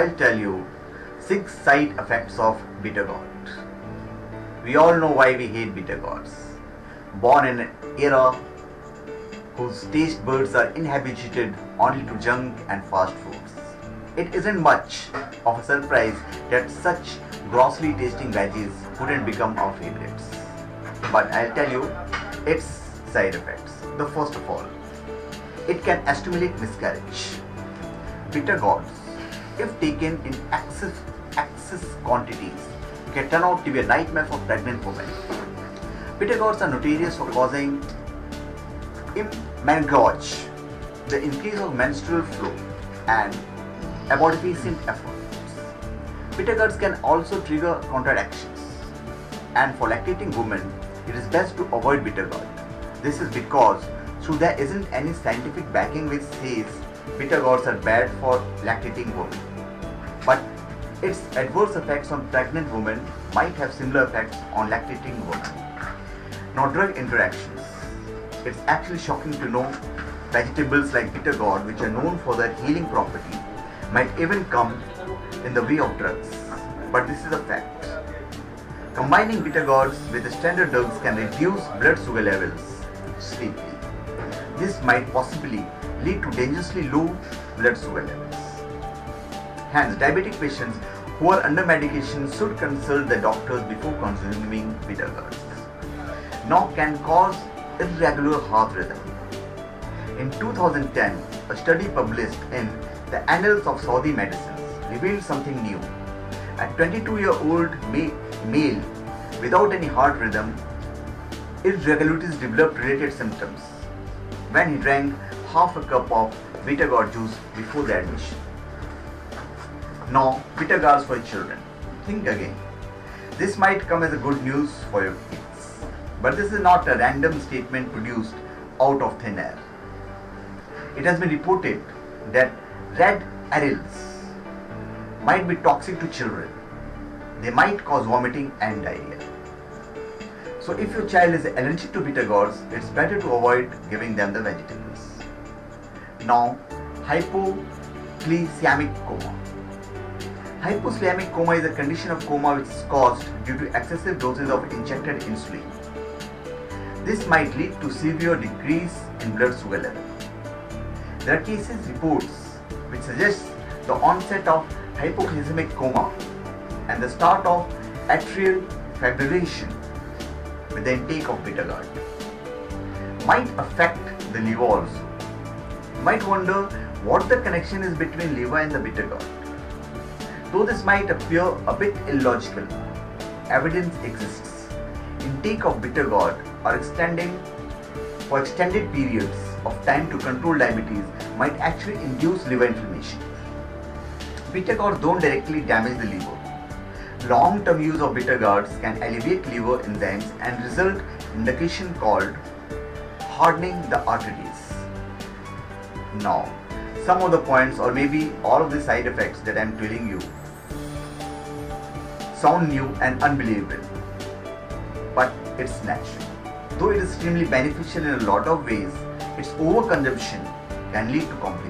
I'll tell you 6 side effects of bitter gourd. We all know why we hate bitter gourds. Born in an era whose taste buds are inhabited only to junk and fast foods, it isn't much of a surprise that such grossly tasting veggies wouldn't become our favorites. But I'll tell you its side effects. The first of all, it can stimulate miscarriage. Bitter gourds, if taken in excess quantities, can turn out to be a nightmare for pregnant women. Bitter gourds are notorious for causing menarche, the increase of menstrual flow, and abortifacient efforts. Bitter gourds can also trigger contractions, and for lactating women, it is best to avoid bitter gourd. This is because though there isn't any scientific backing which says bitter gourds are bad for lactating women, but its adverse effects on pregnant women might have similar effects on lactating women. Now, drug interactions. It's actually shocking to know vegetables like bitter gourd, which are known for their healing property, might even come in the way of drugs. But this is a fact. Combining bitter gourds with the standard drugs can reduce blood sugar levels steeply. This might possibly lead to dangerously low blood sugar levels. Hence, diabetic patients who are under medication should consult their doctors before consuming bitter gourds. Now, can cause irregular heart rhythm. In 2010, a study published in the Annals of Saudi Medicine revealed something new. A 22-year-old male without any heart rhythm, irregularities developed related symptoms when he drank half a cup of bitter gourd juice before the admission. Now, bitter gourds for children. Think again. This might come as a good news for your kids. But this is not a random statement produced out of thin air. It has been reported that red arils might be toxic to children. They might cause vomiting and diarrhea. So if your child is allergic to bitter gourds, it's better to avoid giving them the vegetables. Now, hypoglycemic coma. Hypoglycemic coma is a condition of coma which is caused due to excessive doses of injected insulin. This might lead to severe decrease in blood sugar level. There are cases reports which suggest the onset of hypoglycemic coma and the start of atrial fibrillation with the intake of bitter gourd. Might affect the liver also. You might wonder what the connection is between liver and the bitter gourd. Though this might appear a bit illogical, evidence exists. Intake of bitter gourd or for extended periods of time to control diabetes might actually induce liver inflammation. Bitter gourds don't directly damage the liver. Long-term use of bitter gourds can elevate liver enzymes and result in a condition called hardening the arteries. Now, some of the points or maybe all of the side effects that I am telling you sound new and unbelievable, but it's natural. Though it is extremely beneficial in a lot of ways, its overconsumption can lead to complications.